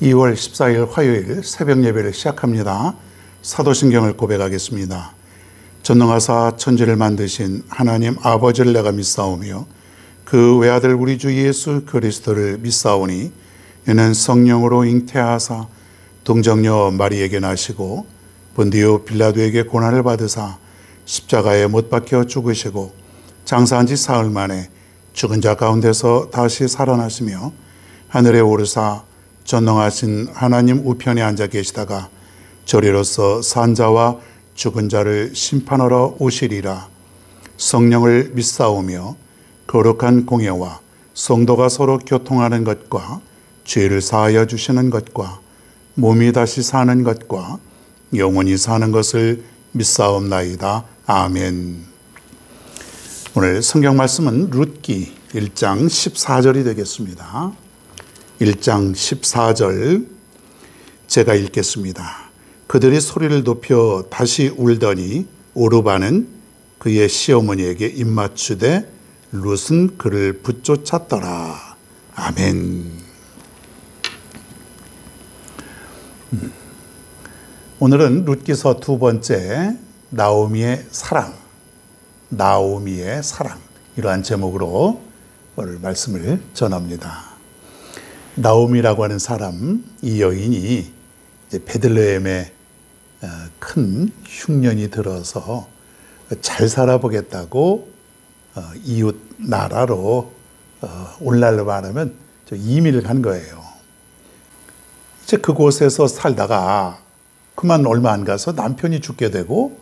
2월 14일 화요일 새벽 예배를 시작합니다. 사도신경을 고백하겠습니다. 전능하사 천지를 만드신 하나님 아버지를 내가 믿사오며 그 외아들 우리 주 예수 그리스도를 믿사오니 이는 성령으로 잉태하사 동정녀 마리에게 나시고 본디오 빌라도에게 고난을 받으사 십자가에 못 박혀 죽으시고 장사한 지 사흘 만에 죽은 자 가운데서 다시 살아나시며 하늘에 오르사 전능하신 하나님 우편에 앉아 계시다가 저리로서 산 자와 죽은 자를 심판하러 오시리라. 성령을 믿사오며 거룩한 공예와 성도가 서로 교통하는 것과 죄를 사하여 주시는 것과 몸이 다시 사는 것과 영원히 사는 것을 믿사옵나이다. 아멘. 오늘 성경 말씀은 룻기 1장 14절이 되겠습니다. 1장 14절 제가 읽겠습니다. 그들이 소리를 높여 다시 울더니 오르바는 그의 시어머니에게 입맞추되 룻은 그를 붙쫓았더라. 아멘. 오늘은 룻기서 두 번째 나오미의 사랑, 이러한 제목으로 오늘 말씀을 전합니다. 나오미라고 하는 사람, 이 여인이 이제 베들레헴에 큰 흉년이 들어서 잘 살아보겠다고 이웃 나라로 오늘날로 말하면 이민을 간 거예요. 이제 그곳에서 살다가 그만 얼마 안 가서 남편이 죽게 되고,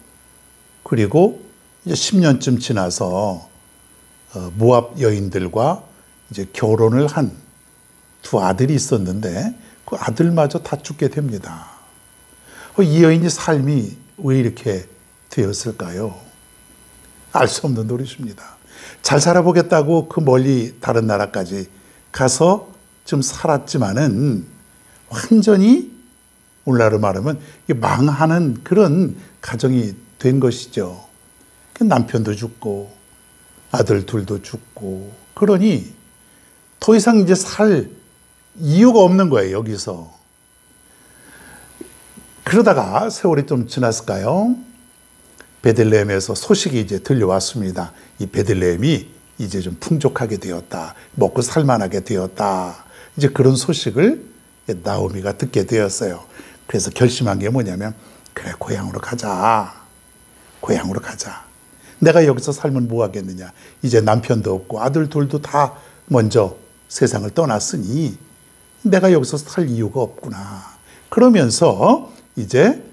그리고 이제 10년쯤 지나서 모압 여인들과 이제 결혼을 한 두 아들이 있었는데 그 아들마저 다 죽게 됩니다. 이 여인의 삶이 왜 이렇게 되었을까요? 알 수 없는 노릇입니다. 잘 살아보겠다고 그 멀리 다른 나라까지 가서 좀 살았지만은 완전히 오늘날로 말하면 망하는 그런 가정이 된 것이죠. 남편도 죽고 아들 둘도 죽고, 그러니 더 이상 이제 살 이유가 없는 거예요, 여기서. 그러다가 세월이 좀 지났을까요? 베들레헴에서 소식이 이제 들려왔습니다. 이 베들레헴이 이제 좀 풍족하게 되었다, 먹고 살만하게 되었다, 이제 그런 소식을 나오미가 듣게 되었어요. 그래서 결심한 게 뭐냐면, 그래, 고향으로 가자. 내가 여기서 살면 뭐 하겠느냐. 이제 남편도 없고 아들 둘도 다 먼저 세상을 떠났으니 내가 여기서 살 이유가 없구나. 그러면서 이제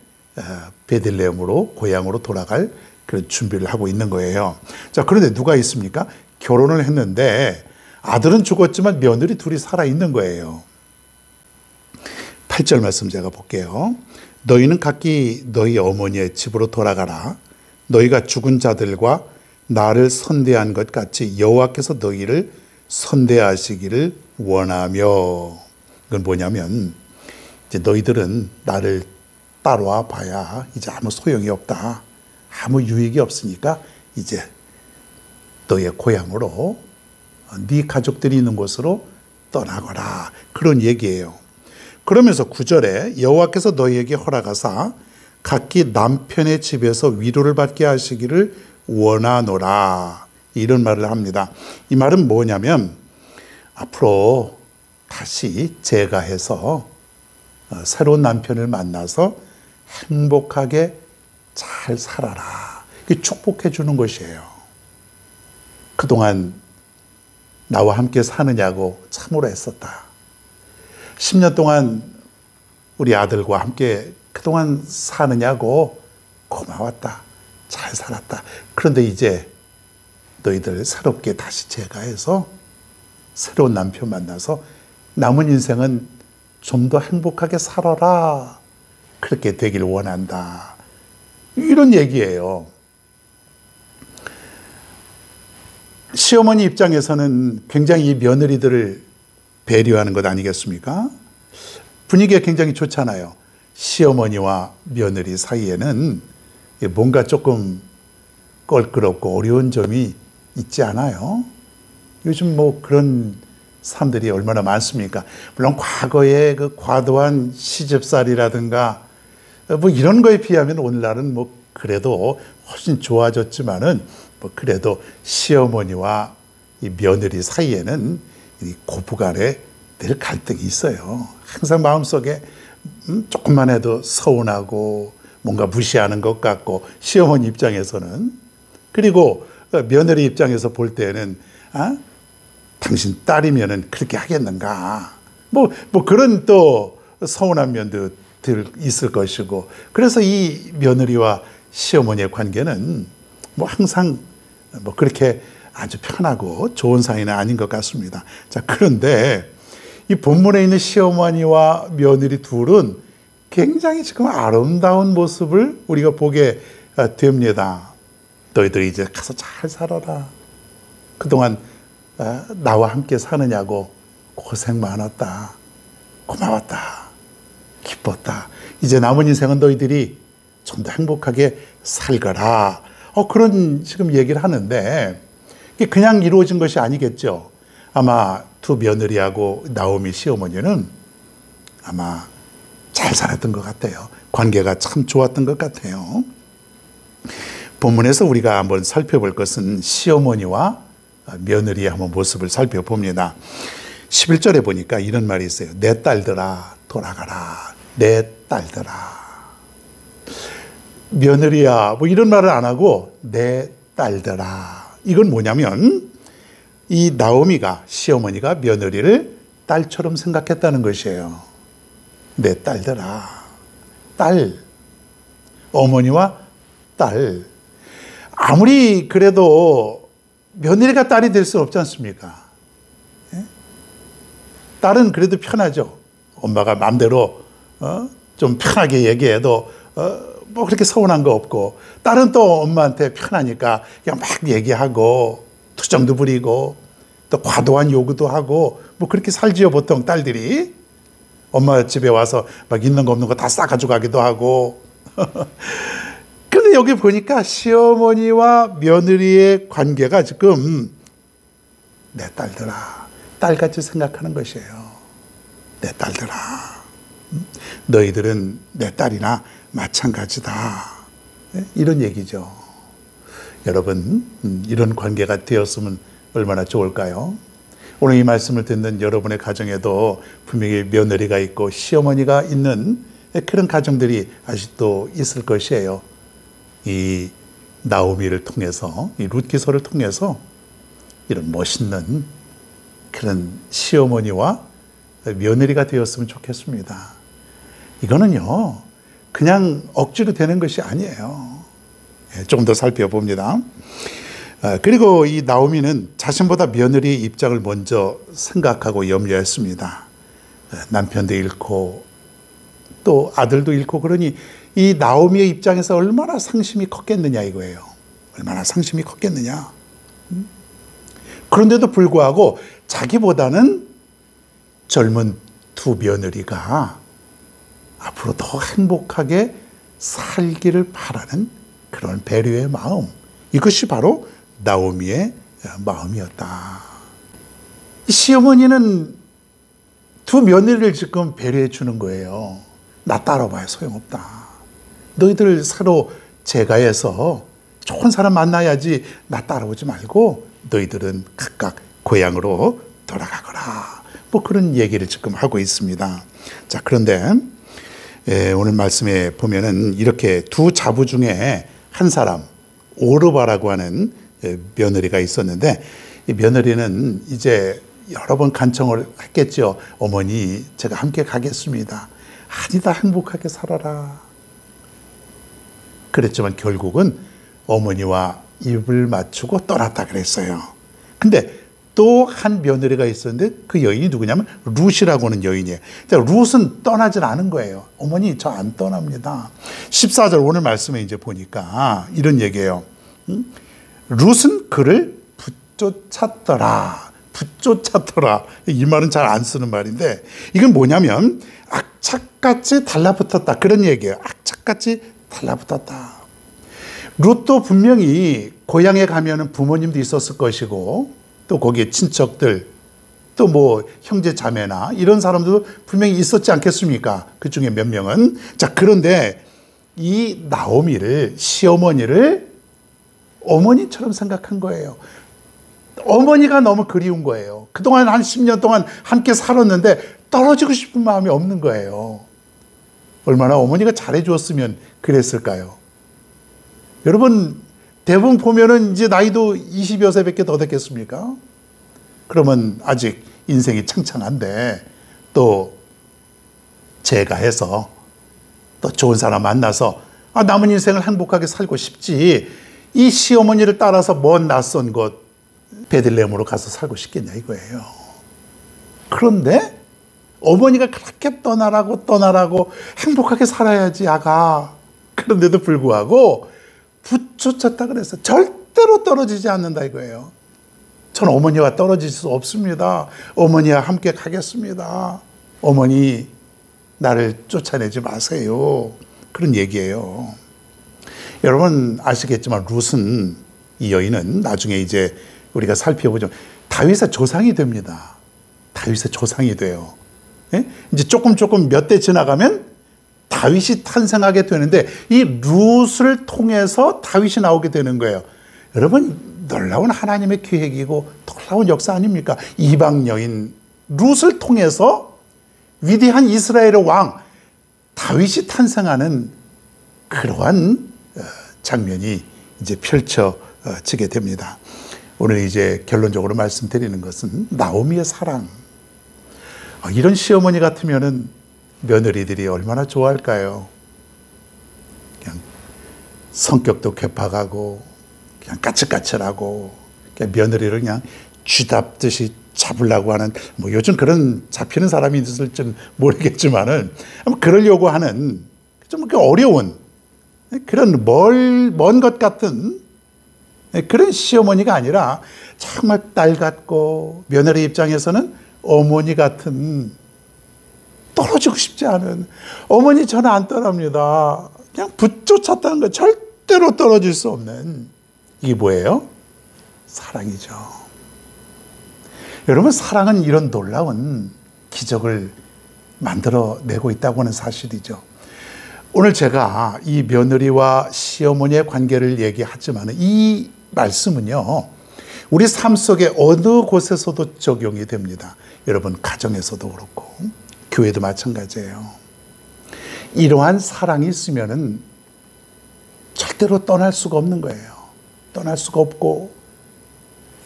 베들레헴으로, 고향으로 돌아갈 그런 준비를 하고 있는 거예요. 자, 그런데 누가 있습니까? 결혼을 했는데 아들은 죽었지만 며느리 둘이 살아있는 거예요. 8절 말씀 제가 볼게요. 너희는 각기 너희 어머니의 집으로 돌아가라. 너희가 죽은 자들과 나를 선대한 것 같이 여호와께서 너희를 선대하시기를 원하며. 이건 뭐냐면, 이제 너희들은 나를 따라와 봐야 이제 아무 소용이 없다, 아무 유익이 없으니까 이제 너의 고향으로, 네 가족들이 있는 곳으로 떠나거라, 그런 얘기예요. 그러면서 9절에 여호와께서 너희에게 허락하사 각기 남편의 집에서 위로를 받게 하시기를 원하노라, 이런 말을 합니다. 이 말은 뭐냐면, 앞으로 다시 재가해서 새로운 남편을 만나서 행복하게 잘 살아라, 축복해 주는 것이에요. 그동안 나와 함께 사느냐고 참으로 애썼다. 10년 동안 우리 아들과 함께 그동안 사느냐고 고마웠다. 잘 살았다. 그런데 이제 너희들 새롭게 다시 재가해서 새로운 남편 만나서 남은 인생은 좀 더 행복하게 살아라. 그렇게 되길 원한다. 이런 얘기예요. 시어머니 입장에서는 굉장히 이 며느리들을 배려하는 것 아니겠습니까? 분위기가 굉장히 좋잖아요. 시어머니와 며느리 사이에는 뭔가 조금 껄끄럽고 어려운 점이 있지 않아요? 요즘 뭐 그런 사람들이 얼마나 많습니까? 물론 과거의 그 과도한 시집살이라든가 뭐 이런 거에 비하면 오늘날은 뭐 그래도 훨씬 좋아졌지만은 뭐 그래도 시어머니와 이 며느리 사이에는 이 고부간에 늘 갈등이 있어요. 항상 마음속에 조금만 해도 서운하고 뭔가 무시하는 것 같고, 시어머니 입장에서는, 그리고 며느리 입장에서 볼 때는 당신 딸이면은 그렇게 하겠는가, 뭐 그런 또 서운한 면도 있을 것이고, 그래서 이 며느리와 시어머니의 관계는 뭐 항상 뭐 그렇게 아주 편하고 좋은 사이는 아닌 것 같습니다. 자, 그런데 이 본문에 있는 시어머니와 며느리 둘은 굉장히 지금 아름다운 모습을 우리가 보게 됩니다. 너희들 이제 가서 잘 살아라. 그동안 나와 함께 사느냐고 고생 많았다. 고마웠다. 기뻤다. 이제 남은 인생은 너희들이 좀 더 행복하게 살거라. 그런 지금 얘기를 하는데, 이게 그냥 이루어진 것이 아니겠죠. 아마 두 며느리하고 나오미 시어머니는 아마 잘 살았던 것 같아요. 관계가 참 좋았던 것 같아요. 본문에서 우리가 한번 살펴볼 것은 시어머니와 며느리의 한번 모습을 살펴봅니다. 11절에 보니까 이런 말이 있어요. 내 딸들아 돌아가라. 내 딸들아. 며느리야 뭐 이런 말을 안 하고 내 딸들아. 이건 뭐냐면 이 나오미가, 시어머니가 며느리를 딸처럼 생각했다는 것이에요. 내 딸들아. 딸. 어머니와 딸. 아무리 그래도 며느리가 딸이 될 수는 없지 않습니까? 딸은 그래도 편하죠. 엄마가 마음대로 좀 편하게 얘기해도 뭐 그렇게 서운한 거 없고, 딸은 또 엄마한테 편하니까 그냥 막 얘기하고 투정도 부리고 또 과도한 요구도 하고 뭐 그렇게 살지요. 보통 딸들이 엄마 집에 와서 막 있는 거 없는 거 다 싸가지고 가기도 하고. 근데 여기 보니까 시어머니와 며느리의 관계가 지금 내 딸들아, 딸같이 생각하는 것이에요. 내 딸들아, 너희들은 내 딸이나 마찬가지다. 이런 얘기죠. 여러분, 이런 관계가 되었으면 얼마나 좋을까요? 오늘 이 말씀을 듣는 여러분의 가정에도 분명히 며느리가 있고 시어머니가 있는 그런 가정들이 아직도 있을 것이에요. 이 나오미를 통해서, 이 룻기서를 통해서 이런 멋있는 그런 시어머니와 며느리가 되었으면 좋겠습니다. 이거는요, 그냥 억지로 되는 것이 아니에요. 조금 더 살펴봅니다. 그리고 이 나오미는 자신보다 며느리의 입장을 먼저 생각하고 염려했습니다. 남편도 잃고 또 아들도 잃고, 그러니 이 나오미의 입장에서 얼마나 상심이 컸겠느냐 이거예요. 얼마나 상심이 컸겠느냐. 그런데도 불구하고 자기보다는 젊은 두 며느리가 앞으로 더 행복하게 살기를 바라는 그런 배려의 마음, 이것이 바로 나오미의 마음이었다. 시어머니는 두 며느리를 지금 배려해 주는 거예요. 나 따라와야 소용없다. 너희들 서로 제가해서 좋은 사람 만나야지, 나 따라오지 말고 너희들은 각각 고향으로 돌아가거라. 뭐 그런 얘기를 지금 하고 있습니다. 자, 그런데 오늘 말씀에 보면은 이렇게 두 자부 중에 한 사람, 오르바라고 하는 며느리가 있었는데, 이 며느리는 이제 여러 번 간청을 했겠죠. 어머니, 제가 함께 가겠습니다. 아니다, 행복하게 살아라. 그랬지만 결국은 어머니와 입을 맞추고 떠났다 그랬어요. 근데 또 한 며느리가 있었는데 그 여인이 누구냐면 룻이라고 하는 여인이에요. 룻은 떠나질 않은 거예요. 어머니, 저 안 떠납니다. 14절 오늘 말씀에 이제 보니까 이런 얘기예요. 룻은 그를 붙쫓았더라. 붙쫓았더라. 이 말은 잘 안 쓰는 말인데, 이건 뭐냐면 악착같이 달라붙었다, 그런 얘기예요. 악착같이 달라붙었다. 룻도 분명히 고향에 가면은 부모님도 있었을 것이고 또 거기에 친척들, 또 뭐 형제 자매나 이런 사람들도 분명히 있었지 않겠습니까? 그 중에 몇 명은. 자, 그런데 이 나오미를, 시어머니를 어머니처럼 생각한 거예요. 어머니가 너무 그리운 거예요. 그동안 한 10년 동안 함께 살았는데 떨어지고 싶은 마음이 없는 거예요. 얼마나 어머니가 잘해주었으면 그랬을까요? 여러분, 대부분 보면은 이제 나이도 20여 세밖에 더 됐겠습니까? 그러면 아직 인생이 창창한데 또 제가 해서 또 좋은 사람 만나서 남은 인생을 행복하게 살고 싶지, 이 시어머니를 따라서 먼 낯선 곳 베들레헴으로 가서 살고 싶겠냐 이거예요. 그런데 어머니가 그렇게 떠나라고 행복하게 살아야지 아가. 그런데도 불구하고 붙여쳤다 그랬어요. 절대로 떨어지지 않는다 이거예요. 전 어머니와 떨어질 수 없습니다. 어머니와 함께 가겠습니다. 어머니 나를 쫓아내지 마세요. 그런 얘기예요. 여러분 아시겠지만 룻은, 이 여인은 나중에 이제 우리가 살펴보죠. 다윗의 조상이 됩니다. 다윗의 조상이 돼요. 예? 이제 조금 몇 대 지나가면 다윗이 탄생하게 되는데 이 룻을 통해서 다윗이 나오게 되는 거예요. 여러분 놀라운 하나님의 계획이고 놀라운 역사 아닙니까? 이방 여인 룻을 통해서 위대한 이스라엘의 왕 다윗이 탄생하는 그러한 장면이 이제 펼쳐지게 됩니다. 오늘 이제 결론적으로 말씀드리는 것은 나오미의 사랑. 이런 시어머니 같으면은 며느리들이 얼마나 좋아할까요? 그냥 성격도 괴팍하고 그냥 까칠까칠하고 그냥 며느리를 그냥 쥐잡듯이 잡으려고 하는, 뭐 요즘 그런 잡히는 사람이 있을지 모르겠지만은 그러려고 하는 좀 어려운 그런 먼 것 같은 그런 시어머니가 아니라 정말 딸 같고 며느리 입장에서는 어머니 같은, 떨어지고 싶지 않은 어머니. 저는 안 떠납니다. 그냥 붙쫓았다는 거, 절대로 떨어질 수 없는. 이게 뭐예요? 사랑이죠. 여러분 사랑은 이런 놀라운 기적을 만들어내고 있다고 하는 사실이죠. 오늘 제가 이 며느리와 시어머니의 관계를 얘기하지만 이 말씀은요 우리 삶 속에 어느 곳에서도 적용이 됩니다. 여러분 가정에서도 그렇고 교회도 마찬가지예요. 이러한 사랑이 있으면은 절대로 떠날 수가 없는 거예요. 떠날 수가 없고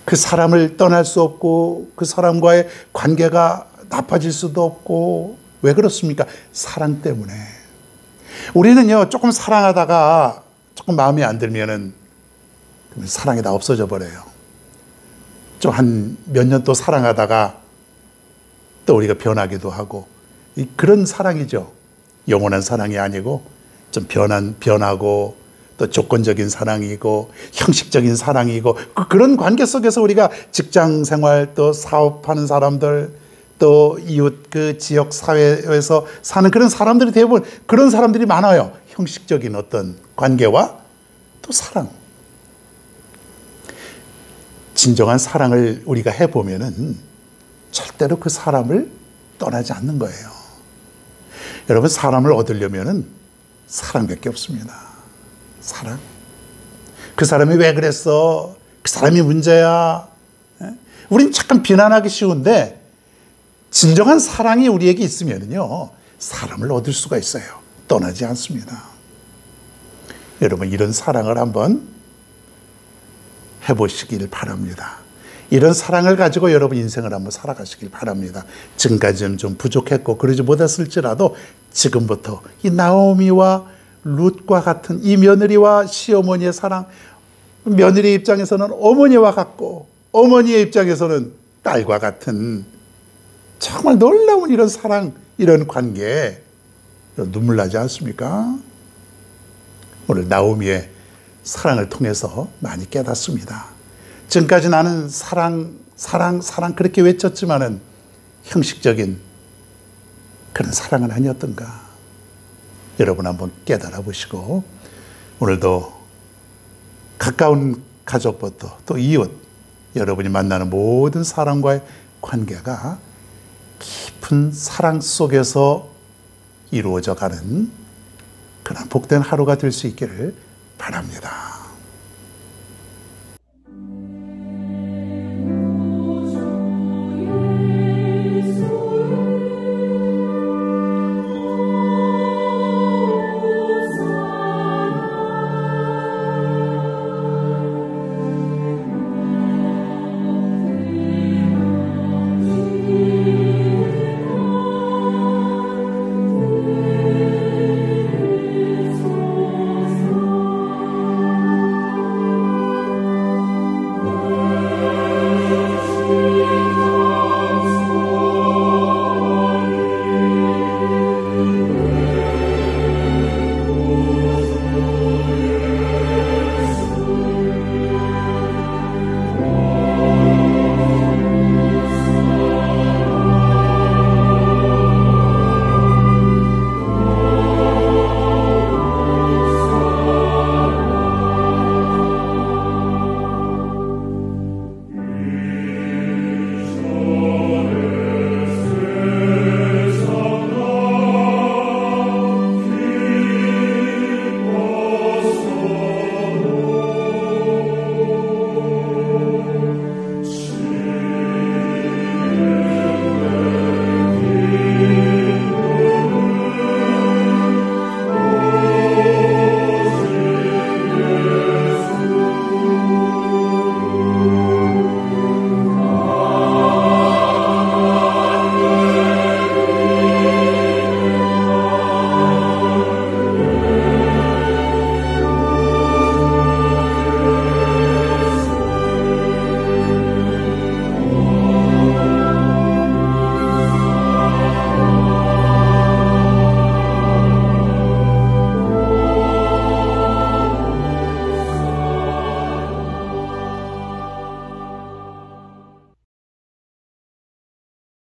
그 사람을 떠날 수 없고 그 사람과의 관계가 나빠질 수도 없고. 왜 그렇습니까? 사랑 때문에. 우리는요 조금 사랑하다가 조금 마음에 안 들면은 사랑이 다 없어져 버려요. 좀 한 몇 년 또 사랑하다가 또 우리가 변하기도 하고, 그런 사랑이죠. 영원한 사랑이 아니고 좀 변하고 또 조건적인 사랑이고 형식적인 사랑이고, 그런 관계 속에서 우리가 직장 생활 또 사업하는 사람들 또 이웃 그 지역 사회에서 사는 그런 사람들이 대부분 그런 사람들이 많아요. 형식적인 어떤 관계와 또 사랑. 진정한 사랑을 우리가 해보면은 절대로 그 사람을 떠나지 않는 거예요. 여러분 사람을 얻으려면은 사랑밖에 없습니다. 사랑. 그 사람이 왜 그랬어? 그 사람이 문제야. 우린 잠깐 비난하기 쉬운데 진정한 사랑이 우리에게 있으면요 사람을 얻을 수가 있어요. 떠나지 않습니다. 여러분 이런 사랑을 한번 해보시길 바랍니다. 이런 사랑을 가지고 여러분 인생을 한번 살아가시길 바랍니다. 지금까지는 좀 부족했고 그러지 못했을지라도 지금부터 이 나오미와 룻과 같은 이 며느리와 시어머니의 사랑, 며느리 입장에서는 어머니와 같고 어머니의 입장에서는 딸과 같은 정말 놀라운 이런 사랑, 이런 관계, 눈물 나지 않습니까? 오늘 나오미의 사랑을 통해서 많이 깨닫습니다. 지금까지 나는 사랑 그렇게 외쳤지만은 형식적인 그런 사랑은 아니었던가. 여러분 한번 깨달아 보시고 오늘도 가까운 가족부터 또 이웃, 여러분이 만나는 모든 사람과의 관계가 깊은 사랑 속에서 이루어져 가는 그런 복된 하루가 될 수 있기를 바랍니다.